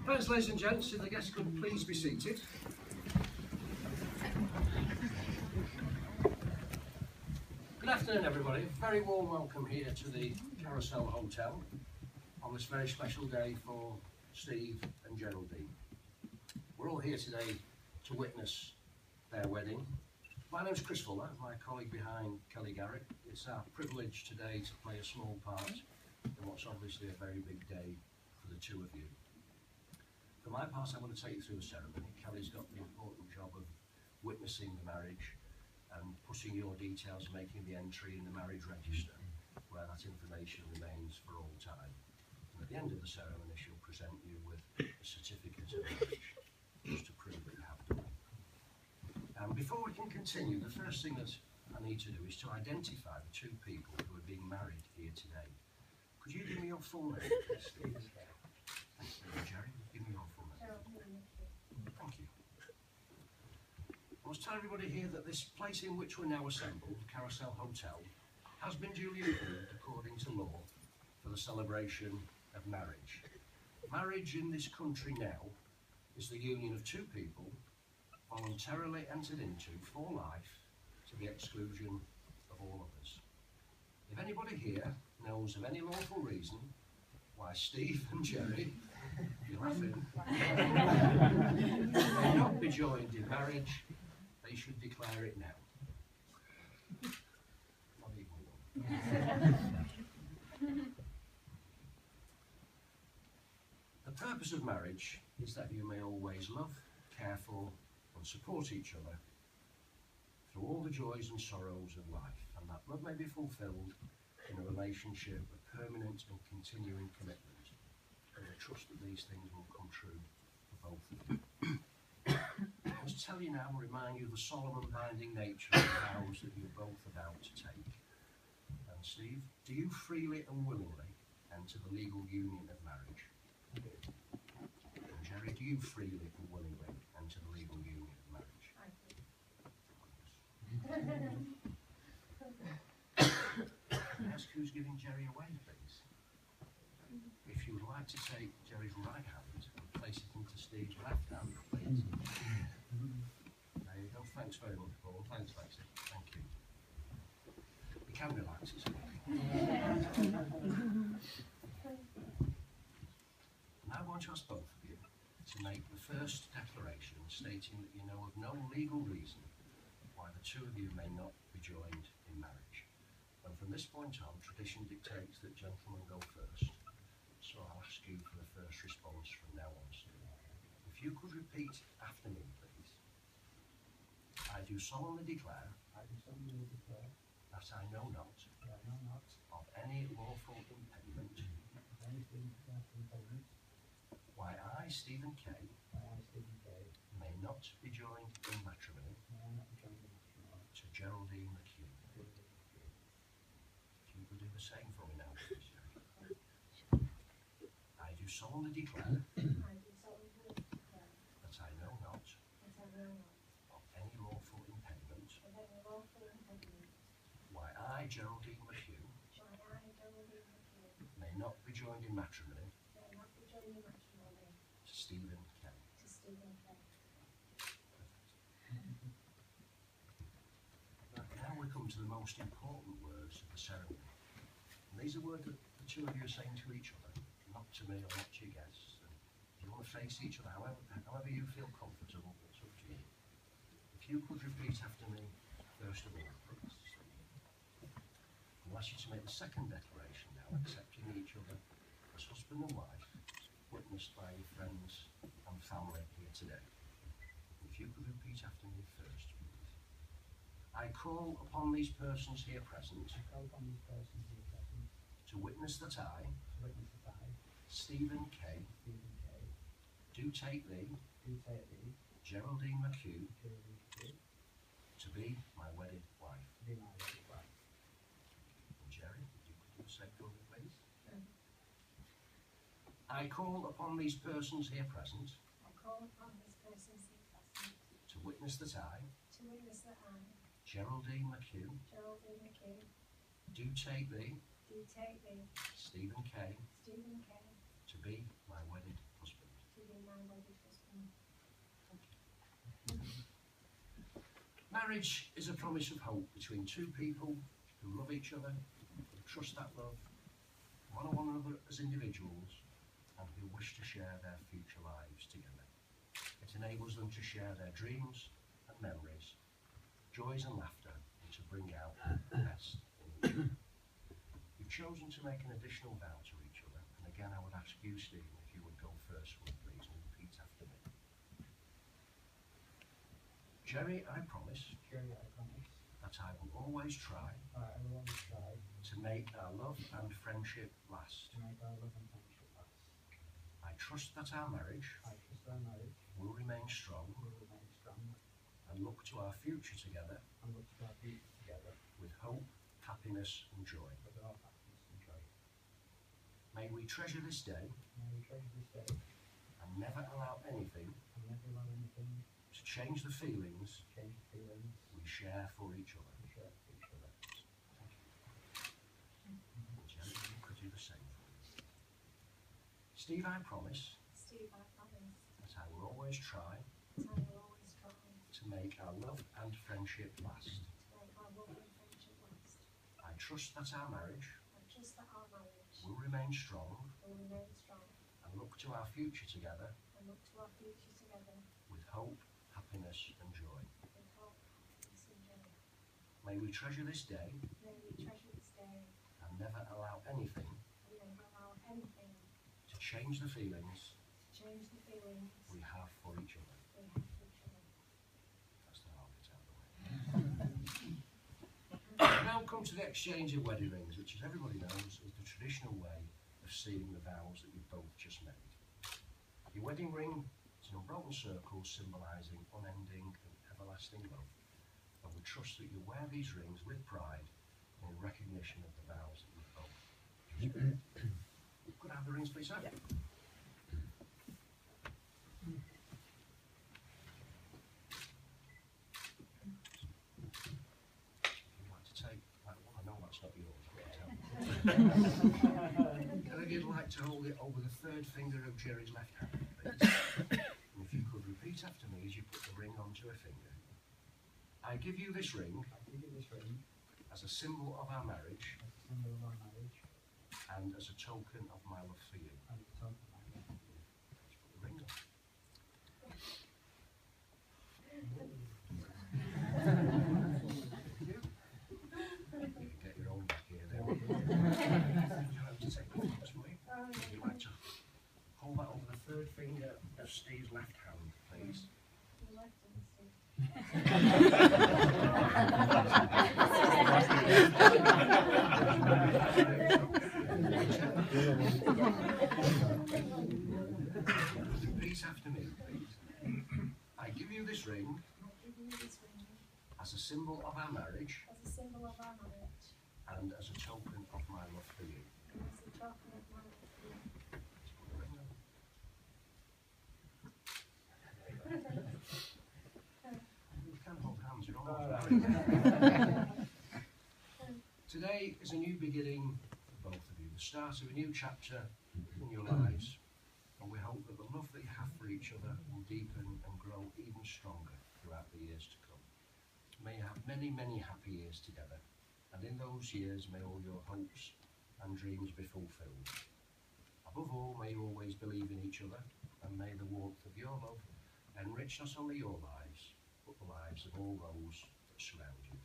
Thanks, ladies and gents. If the guests could please be seated. Good afternoon, everybody. Very warm welcome here to the Carousel Hotel on this very special day for Steve and Geraldine. We're all here today to witness their wedding. My name's Chris Fuller, my colleague behind Kelly Garrett. It's our privilege today to play a small part in what's obviously a very big day for the two of you. For my part, I'm going to take you through the ceremony. Kelly's got the important job of witnessing the marriage and putting your details, making the entry in the marriage register, where that information remains for all time. And at the end of the ceremony, she'll present you with a certificate of marriage, just to prove that you have done it. And before we can continue, the first thing that I need to do is to identify the two people who are being married here today. Could you give me your full name, please? Thank you, Geri. Give me your full name. Thank you. I must tell everybody here that this place in which we're now assembled, the Carousel Hotel, has been duly approved according to law for the celebration of marriage. Marriage in this country now is the union of two people voluntarily entered into for life to the exclusion of all others. If anybody here knows of any lawful reason why Steve and Geri, you're laughing, may not be joined in marriage, they should declare it now. Not even one. The purpose of marriage is that you may always love, care for, and support each other through all the joys and sorrows of life, and that love may be fulfilled in a relationship of permanent and continuing commitment. And I trust that these things will come true for both of you. I must tell you now and remind you of the solemn and binding nature of the vows that you're both about to take. And Steve, do you freely and willingly enter the legal union of marriage? And Geri, do you freely and willingly enter the legal union of marriage? I do. Can I ask who's giving Geri away, please? If you would like to take Geri's right hand and place it into Steve's left hand, please. There you go. Thanks very much, Paul. Thanks, Lexi. Thank you. You can relax, it's okay. Now I want to ask both of you to make the first declaration stating that you know of no legal reason why the two of you may not be joined in marriage. And from this point on, tradition dictates that gentlemen go first. So I'll ask you for the first response from now on, Steve. If you could repeat after me, please. I do solemnly declare that I know not of any lawful impediment why I, Stephen K, may not be joined in matrimony to Geraldine McHugh. If you could do the same for me now, please. I do solemnly declare that I know not of any lawful impediment why I, Geraldine McHugh, may not be joined in matrimony to Stephen K. Now we come to the most important words of the ceremony. And these are words that the two of you are saying to each other, not to me or not to your guests. And if you want to face each other, however you feel comfortable, it's up to you. If you could repeat after me, first of all, please. I'll ask you to make the second declaration now, accepting each other as husband and wife, witnessed by your friends and family here today. If you could repeat after me first, please. I call upon these persons here present to witness that I, Stephen K, do take thee, Geraldine McHugh, to be my wedded wife. To be my wedded wife. And Geri, would you do the same for me, please? I call upon these persons here present I call upon these persons here present to witness that I, Geraldine McHugh, do take thee, Stephen K, to be my wedded husband. Marriage is a promise of hope between two people who love each other, who trust that love, one another as individuals, and who wish to share their future lives together. It enables them to share their dreams and memories, joys and laughter, and to bring out the best in each other. You've chosen to make an additional vow to each other, and again I would ask you, Stephen, if you would go first, please, and repeat after me. Geri, I promise that I will always try to make our love and friendship last. I trust that our marriage will remain strong and look to our future together with hope, happiness and joy. May we treasure this day and never allow anything to change the feelings we share for each other. Geri, you could do the same for me. Steve, I promise that I will always try to make our love and friendship last. I trust that our marriage will remain strong and look to our future together with hope, happiness and joy. May we treasure this day and never allow anything to change the feelings we have for each other. That's the hard bit out of the way. Now come to the exchange of wedding rings, which, as everybody knows, is the traditional way of sealing the vows that you've both just made. Your wedding ring is an unbroken circle symbolising unending and everlasting love, and we trust that you wear these rings with pride in recognition of the vows that you've both just made. Could I have the rings, please, sir? Yeah. And you'd like to hold it over the third finger of Geri's left hand, please. And if you could repeat after me as you put the ring onto a finger. I give you this ring as a symbol of our marriage and as a token of my love for you. Let's put the ring on. You can get your own back here then. Would you like to take the fingers for me? Would you like to hold that over the third finger of Steve's left hand, please? Repeat after me, please. I give you this ring as a symbol of our marriage and as a token of my love for you. You can hold hands, you're almost married. Today is a new beginning for both of you, the start of a new chapter in your lives, and we hope that the love that you have for each other will deepen and grow even stronger throughout the years to come. May you have many, many happy years together, and in those years may all your hopes and dreams be fulfilled. Above all, may you always believe in each other, and may the warmth of your love enrich not only your lives, but the lives of all those that surround you.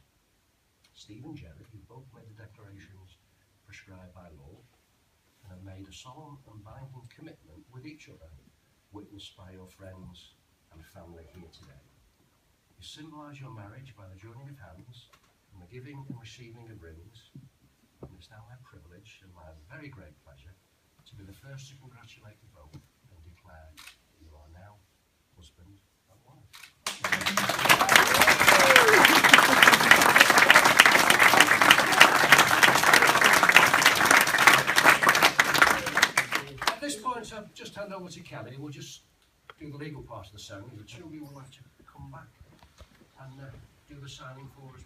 Steve and Geri, you've both made the declarations prescribed by law, and have made a solemn and binding commitment with each other, witnessed by your friends and family here today. You symbolise your marriage by the joining of hands and the giving and receiving of rings, and it's now my privilege and my very great pleasure to be the first to congratulate you both and declare that you are now husband and wife. going to just hand over to Kelly. We'll just do the legal part of the ceremony. The children will have to come back and do the signing for us.